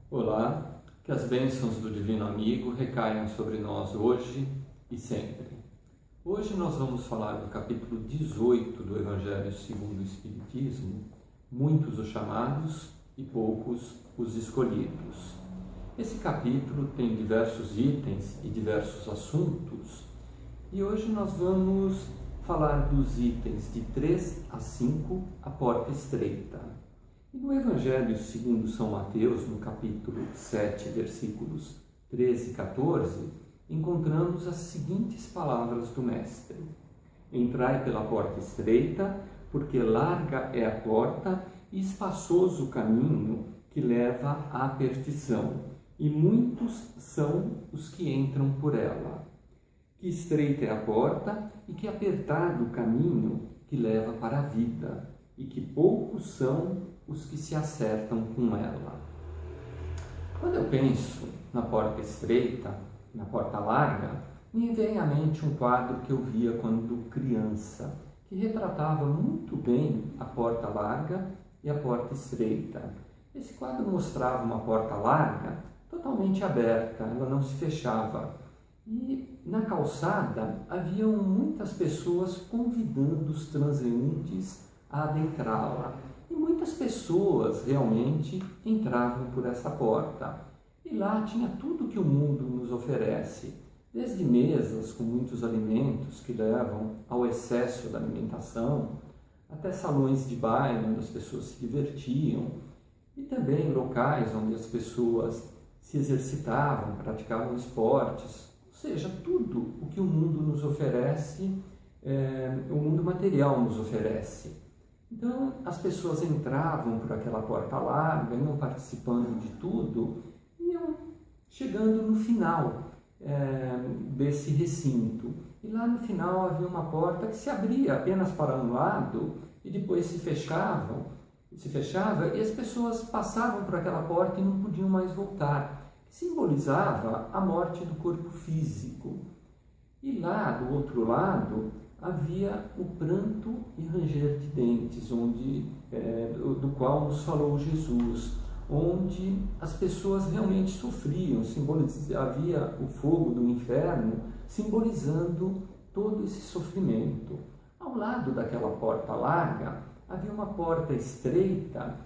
Olá, que as bênçãos do Divino Amigo recaiam sobre nós hoje e sempre. Hoje nós vamos falar do capítulo 18 do Evangelho segundo o Espiritismo, muitos os chamados e poucos os escolhidos. Esse capítulo tem diversos itens e diversos assuntos, e hoje nós vamos falar dos itens de 3 a 5, a porta estreita. E no Evangelho segundo São Mateus, no capítulo 7, versículos 13 e 14, encontramos as seguintes palavras do Mestre: Entrai pela porta estreita, porque larga é a porta e espaçoso o caminho que leva à perdição, e muitos são os que entram por ela. Que estreita é a porta e que apertado o caminho que leva para a vida, e que poucos são os que se acertam com ela. Quando eu penso na porta estreita, na porta larga, me vem à mente um quadro que eu via quando criança, que retratava muito bem a porta larga e a porta estreita. Esse quadro mostrava uma porta larga totalmente aberta, ela não se fechava. E na calçada haviam muitas pessoas convidando os transeuntes a adentrá-la. E muitas pessoas realmente entravam por essa porta. E lá tinha tudo que o mundo nos oferece, desde mesas com muitos alimentos que levam ao excesso da alimentação, até salões de baile onde as pessoas se divertiam, e também locais onde as pessoas se exercitavam, praticavam esportes, ou seja, tudo o que o mundo nos oferece, o mundo material nos oferece. Então, as pessoas entravam por aquela porta larga, iam participando de tudo, iam chegando no final desse recinto. E lá no final havia uma porta que se abria apenas para um lado e depois se fechava, e as pessoas passavam por aquela porta e não podiam mais voltar. Simbolizava a morte do corpo físico. E lá do outro lado havia o pranto e ranger de dentes, do qual nos falou Jesus, onde as pessoas realmente sofriam, havia o fogo do inferno simbolizando todo esse sofrimento. Ao lado daquela porta larga havia uma porta estreita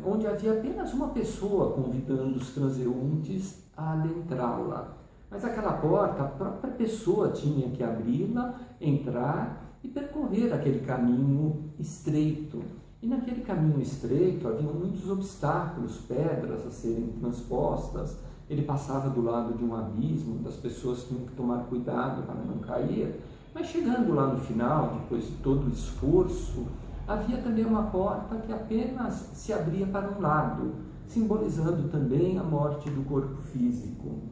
onde havia apenas uma pessoa convidando os transeuntes a adentrá-la. Mas aquela porta, a própria pessoa tinha que abri-la, entrar e percorrer aquele caminho estreito. E naquele caminho estreito havia muitos obstáculos, pedras a serem transpostas. Ele passava do lado de um abismo, das pessoas tinham que tomar cuidado para não cair. Mas chegando lá no final, depois de todo o esforço, havia também uma porta que apenas se abria para um lado, simbolizando também a morte do corpo físico.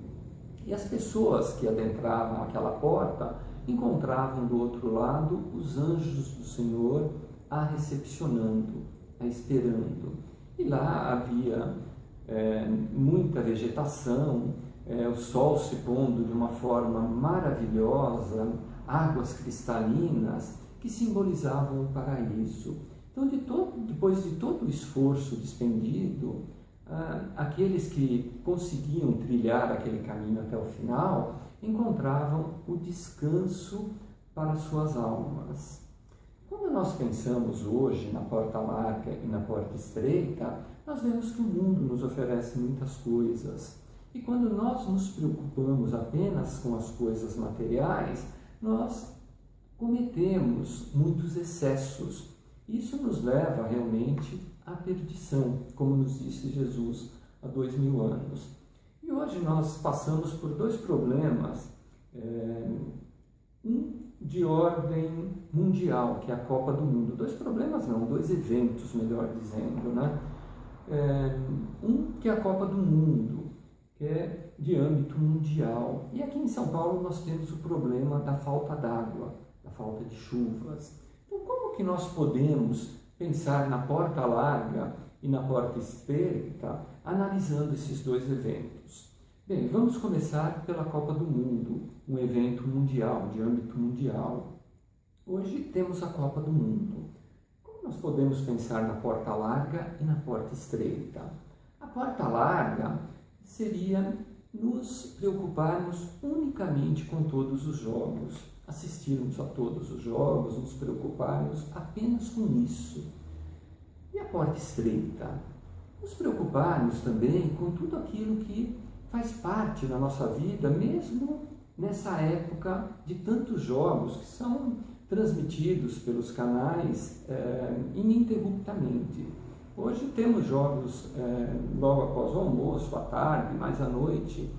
E as pessoas que adentravam aquela porta encontravam do outro lado os anjos do Senhor a recepcionando, a esperando. E lá havia muita vegetação, o sol se pondo de uma forma maravilhosa, águas cristalinas que simbolizavam o paraíso. Então, depois de todo o esforço despendido, aqueles que conseguiam trilhar aquele caminho até o final encontravam o descanso para suas almas. Quando nós pensamos hoje na porta larga e na porta estreita, nós vemos que o mundo nos oferece muitas coisas. E quando nós nos preocupamos apenas com as coisas materiais, nós cometemos muitos excessos. Isso nos leva realmente à perdição, como nos disse Jesus há 2000 anos. E hoje nós passamos por dois problemas, um de ordem mundial, que é a Copa do Mundo. Dois problemas não, dois eventos, melhor dizendo, né? Um que é a Copa do Mundo, que é de âmbito mundial. E aqui em São Paulo nós temos o problema da falta d'água, da falta de chuvas. Então, como que nós podemos pensar na porta larga e na porta estreita, analisando esses dois eventos? Bem, vamos começar pela Copa do Mundo, um evento mundial, de âmbito mundial. Hoje temos a Copa do Mundo. Como nós podemos pensar na porta larga e na porta estreita? A porta larga seria nos preocuparmos unicamente com todos os jogos, assistirmos a todos os jogos, nos preocuparmos apenas com isso. E a porta estreita? Nos preocuparmos também com tudo aquilo que faz parte da nossa vida, mesmo nessa época de tantos jogos que são transmitidos pelos canais ininterruptamente. Hoje temos jogos logo após o almoço, à tarde, mais à noite.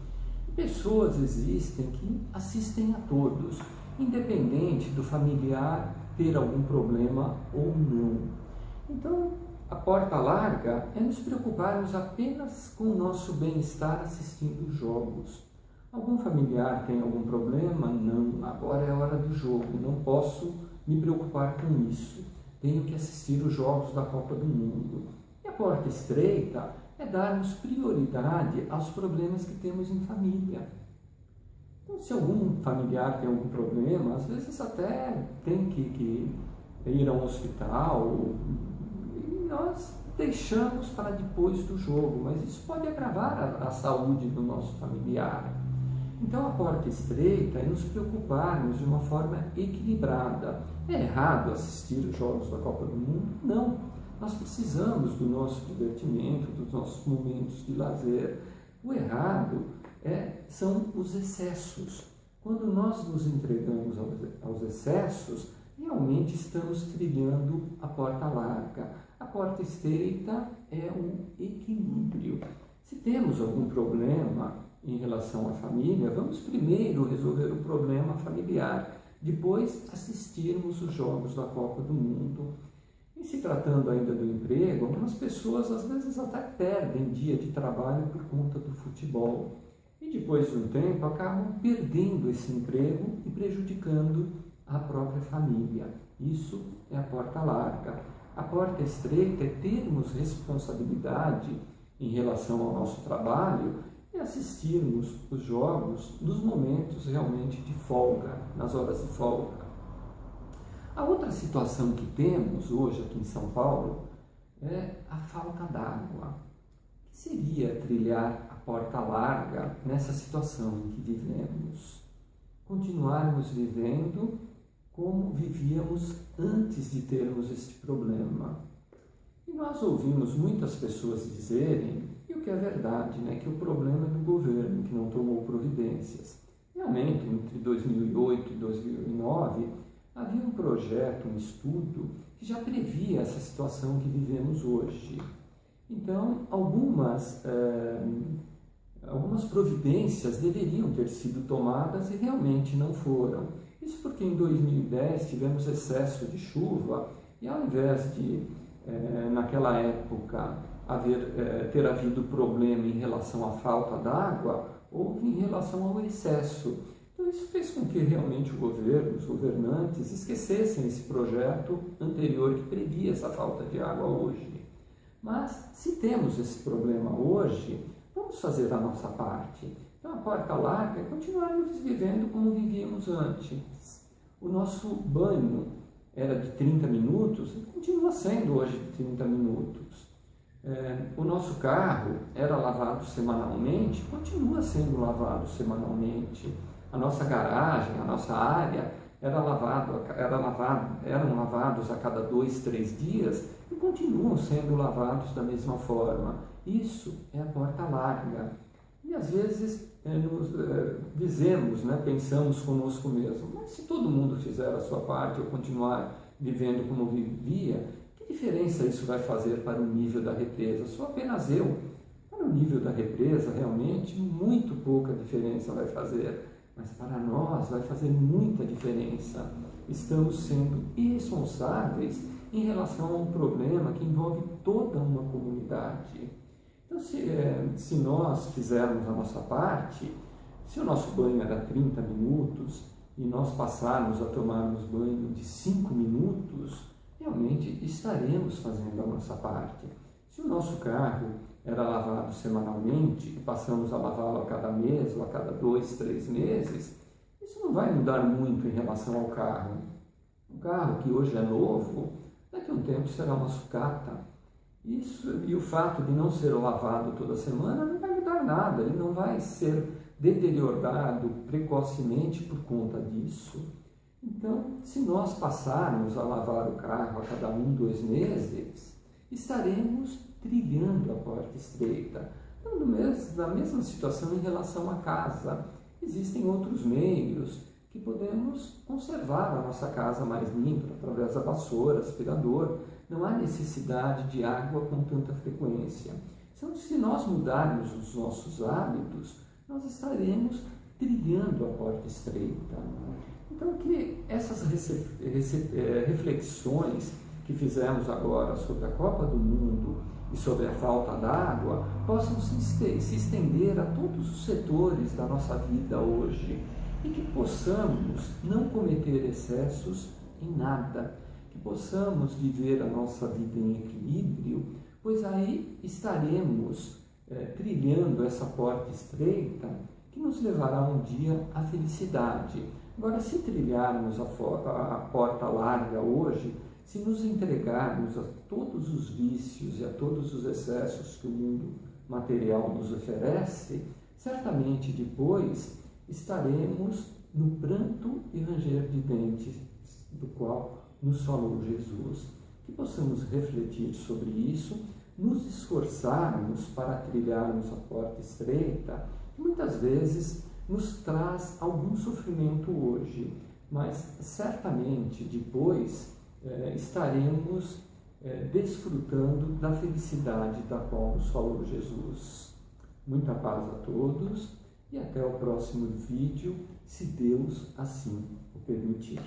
Pessoas existem que assistem a todos, independente do familiar ter algum problema ou não. Então, a porta larga é nos preocuparmos apenas com o nosso bem-estar assistindo os jogos. Algum familiar tem algum problema? Não, agora é hora do jogo, não posso me preocupar com isso. Tenho que assistir os jogos da Copa do Mundo. E a porta estreita é darmos prioridade aos problemas que temos em família. Então, se algum familiar tem algum problema, às vezes até tem que ir a um hospital, e nós deixamos para depois do jogo, mas isso pode agravar a saúde do nosso familiar. Então, a porta estreita é nos preocuparmos de uma forma equilibrada. É errado assistir os jogos da Copa do Mundo? Não. Nós precisamos do nosso divertimento, dos nossos momentos de lazer. O errado são os excessos. Quando nós nos entregamos aos excessos, realmente estamos trilhando a porta larga. A porta estreita é um equilíbrio. Se temos algum problema em relação à família, vamos primeiro resolver o problema familiar, depois assistirmos os jogos da Copa do Mundo. E se tratando ainda do emprego, algumas pessoas às vezes até perdem dia de trabalho por conta do futebol. E depois de um tempo acabam perdendo esse emprego e prejudicando a própria família. Isso é a porta larga. A porta estreita é termos responsabilidade em relação ao nosso trabalho e assistirmos os jogos nos momentos realmente de folga, nas horas de folga. A outra situação que temos hoje aqui em São Paulo é a falta d'água. O que seria trilhar a porta larga nessa situação em que vivemos? Continuarmos vivendo como vivíamos antes de termos este problema. E nós ouvimos muitas pessoas dizerem, e o que é verdade, que o problema é do governo, que não tomou providências. Realmente, entre 2008 e 2009, havia um projeto, um estudo, que já previa essa situação que vivemos hoje. Então, algumas providências deveriam ter sido tomadas e realmente não foram. Isso porque em 2010 tivemos excesso de chuva e ao invés de, naquela época, ter havido problema em relação à falta d'água, houve em relação ao excesso. Então isso fez com que realmente o governo, os governantes, esquecessem esse projeto anterior que previa essa falta de água hoje. Mas se temos esse problema hoje, vamos fazer a nossa parte. Então a porta larga é continuarmos vivendo como vivíamos antes. O nosso banho era de 30 minutos e continua sendo hoje de 30 minutos. O nosso carro era lavado semanalmente, continua sendo lavado semanalmente. A nossa garagem, a nossa área eram lavados a cada 2, 3 dias e continuam sendo lavados da mesma forma. Isso é a porta larga. E às vezes dizemos, pensamos conosco mesmo, mas se todo mundo fizer a sua parte ou continuar vivendo como vivia, que diferença isso vai fazer para o nível da represa? Sou apenas eu. Para o nível da represa, realmente, muito pouca diferença vai fazer. Mas para nós vai fazer muita diferença. Estamos sendo irresponsáveis em relação a um problema que envolve toda uma comunidade. Então, se nós fizermos a nossa parte, se o nosso banho era 30 minutos e nós passarmos a tomarmos banho de 5 minutos, realmente estaremos fazendo a nossa parte. Se o nosso carro era lavado semanalmente e passamos a lavá-lo a cada mês ou a cada 2, 3 meses, isso não vai mudar muito em relação ao carro. O carro que hoje é novo, daqui a um tempo será uma sucata. Isso, e o fato de não ser lavado toda semana não vai mudar nada, ele não vai ser deteriorado precocemente por conta disso. Então, se nós passarmos a lavar o carro a cada 2 meses, estaremos trilhando a porta estreita. Então, na mesma situação em relação à casa, existem outros meios que podemos conservar a nossa casa mais limpa, através da vassoura, aspirador. Não há necessidade de água com tanta frequência. Então, se nós mudarmos os nossos hábitos, nós estaremos trilhando a porta estreita. Então, que essas reflexões que fizemos agora sobre a Copa do Mundo e sobre a falta d'água possam se estender a todos os setores da nossa vida hoje e que possamos não cometer excessos em nada, que possamos viver a nossa vida em equilíbrio, pois aí estaremos trilhando essa porta estreita que nos levará um dia à felicidade. Agora, se trilharmos a porta larga hoje, se nos entregarmos a todos os vícios e a todos os excessos que o mundo material nos oferece, certamente depois estaremos no pranto e ranger de dentes do qual nos falou Jesus. Que possamos refletir sobre isso, nos esforçarmos para trilharmos a porta estreita, que muitas vezes nos traz algum sofrimento hoje, mas certamente depois estaremos desfrutando da felicidade da qual nos falou Jesus. Muita paz a todos e até o próximo vídeo, se Deus assim o permitir.